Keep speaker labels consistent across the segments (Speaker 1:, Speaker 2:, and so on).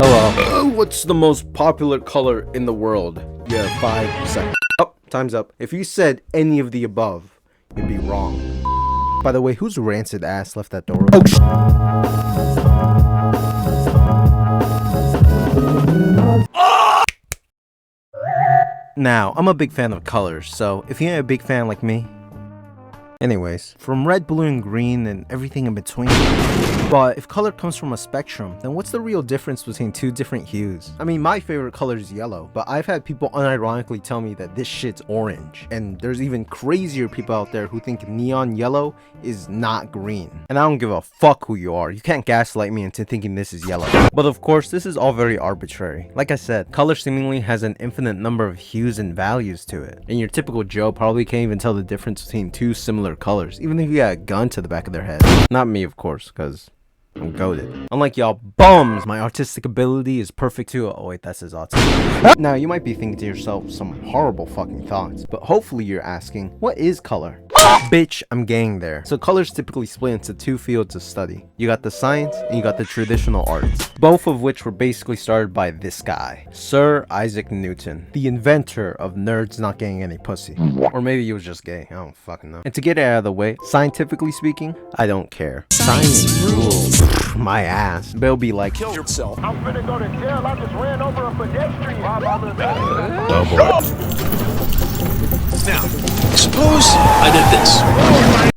Speaker 1: Hello. What's the most popular color in the world? You have 5 seconds. Oh, time's up. If you said any of the above, you'd be wrong. By the way, whose rancid ass left that door open? Oh, now, I'm a big fan of colors, so if you ain't a big fan like me, anyways, from red, blue, and green, and everything in between. But if color comes from a spectrum, then what's the real difference between two different hues? I mean, my favorite color is yellow, but I've had people unironically tell me that this shit's orange. And there's even crazier people out there who think neon yellow is not green. And I don't give a fuck who you are. You can't gaslight me into thinking this is yellow. But of course, this is all very arbitrary. Like I said, color seemingly has an infinite number of hues and values to it. And your typical Joe probably can't even tell the difference between two similar colors, even if you got a gun to the back of their head. Not me, of course, because I'm goated. Unlike y'all bums, my artistic ability is perfect too. Oh wait, that's his autism. Now, you might be thinking to yourself some horrible fucking thoughts, but hopefully you're asking, what is color? Bitch, I'm getting there. So colors typically split into two fields of study. You got the science and you got the traditional arts, both of which were basically started by this guy, Sir Isaac Newton, the inventor of nerds not getting any pussy. Or maybe he was just gay, I don't fucking know. And to get it out of the way, scientifically speaking, I don't care. Science rules. My ass. They'll be like, kill yourself.
Speaker 2: I'm finna go to jail. I just ran over a pedestrian.
Speaker 3: Now, suppose I did this.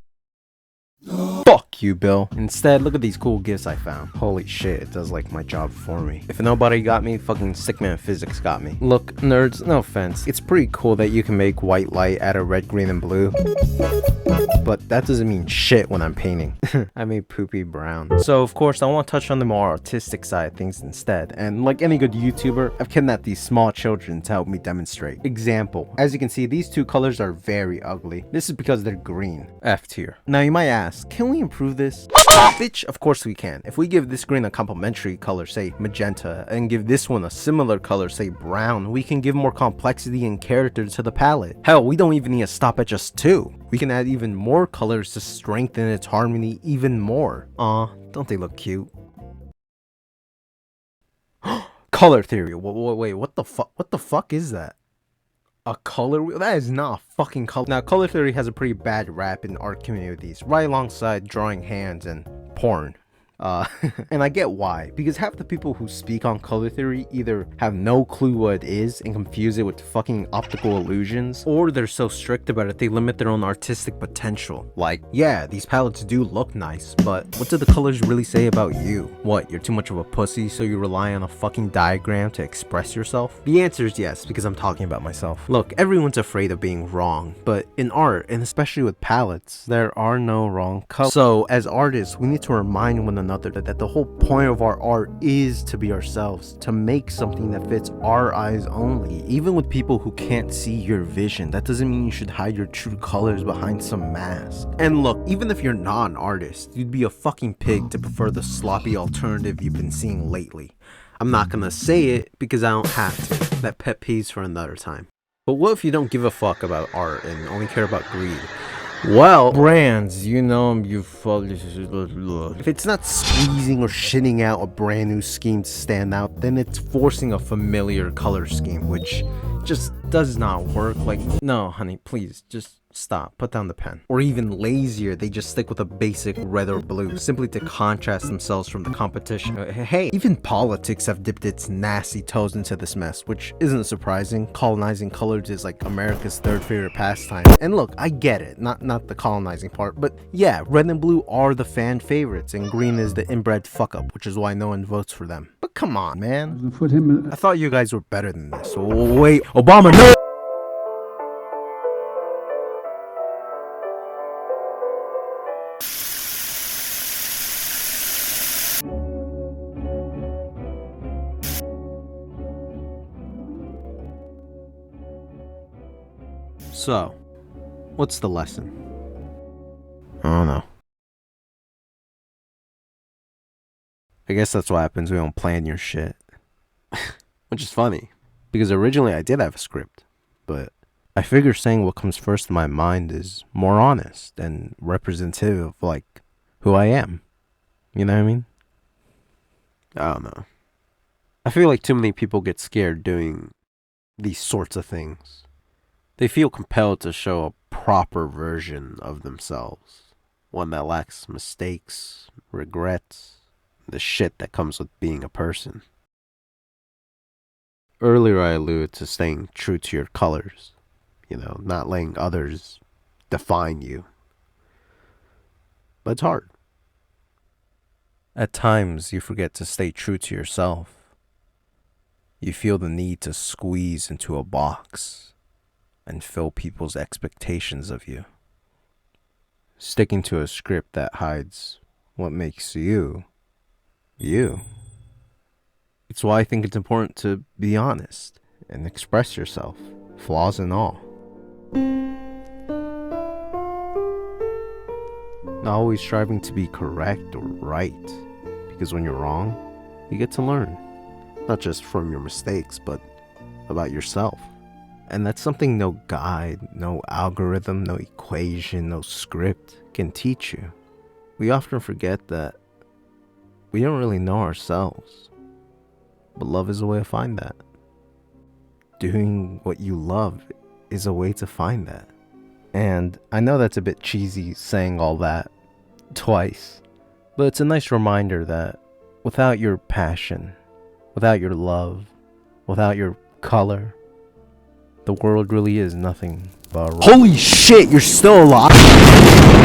Speaker 1: fuck you, Bill. Instead, look at these cool gifts I found. Holy shit, it does like my job for me. If nobody got me, fucking Stickman Physics got me. Look, nerds, no offense. It's pretty cool that you can make white light out of red, green, and blue. But that doesn't mean shit when I'm painting. I made poopy brown. So of course I want to touch on the more artistic side of things instead. And like any good YouTuber, I've kidnapped these small children to help me demonstrate. Example, as you can see, these two colors are very ugly. This is because they're green. F tier. Now you might ask, can we improve this? Bitch, of course we can. If we give this green a complementary color, say magenta, and give this one a similar color, say brown, we can give more complexity and character to the palette. Hell, we don't even need to stop at just 2. We can add even more colors to strengthen its harmony even more. Aw, don't they look cute? Color theory. Wait, what the fuck? What the fuck is that? A color wheel? That is not a fucking color. Now, color theory has a pretty bad rap in art communities, right alongside drawing hands and porn. And I get why, because half the people who speak on color theory either have no clue what it is and confuse it with fucking optical illusions, or they're so strict about it they limit their own artistic potential. Like, yeah, these palettes do look nice, but what do the colors really say about you? What, you're too much of a pussy so you rely on a fucking diagram to express yourself? The answer is yes, because I'm talking about myself. Look, everyone's afraid of being wrong, but in art, and especially with palettes, there are no wrong colors. So as artists, we need to remind one another that the whole point of our art is to be ourselves, to make something that fits our eyes only. Even with people who can't see your vision, that doesn't mean you should hide your true colors behind some mask. And look, even if you're not an artist, you'd be a fucking pig to prefer the sloppy alternative you've been seeing lately. I'm not gonna say it because I don't have to. That pet peeves for another time. But what if you don't give a fuck about art and only care about greed? Well, brands, you know, if it's not squeezing or shitting out a brand new scheme to stand out, then it's forcing a familiar color scheme, which just does not work. Like, no, honey, please, just stop, put down the pen. Or even lazier, they just stick with a basic red or blue, simply to contrast themselves from the competition. Hey, even politics have dipped its nasty toes into this mess, which isn't surprising. Colonizing colors is like America's 3rd favorite pastime. And look, I get it, not the colonizing part, but yeah, red and blue are the fan favorites, and green is the inbred fuck up, which is why no one votes for them. But come on, man. I thought you guys were better than this. Oh, wait, Obama, no! So, what's the lesson? I don't know. I guess that's what happens when we don't plan your shit. Which is funny, because originally I did have a script, but I figure saying what comes first in my mind is more honest and representative of, like, who I am. You know what I mean? I don't know.
Speaker 4: I feel like too many people get scared doing these sorts of things. They feel compelled to show a proper version of themselves. One that lacks mistakes, regrets, the shit that comes with being a person. Earlier I alluded to staying true to your colors. Not letting others define you. But it's hard.
Speaker 1: At times, you forget to stay true to yourself. You feel the need to squeeze into a box and fill people's expectations of you. Sticking to a script that hides what makes you, you. It's why I think it's important to be honest and express yourself, flaws and all. Not always striving to be correct or right, because when you're wrong, you get to learn. Not just from your mistakes, but about yourself. And that's something no guide, no algorithm, no equation, no script can teach you. We often forget that we don't really know ourselves, but love is a way to find that. Doing what you love is a way to find that. And I know that's a bit cheesy saying all that twice, but it's a nice reminder that without your passion, without your love, without your color, the world really is nothing but... Holy shit, you're still alive!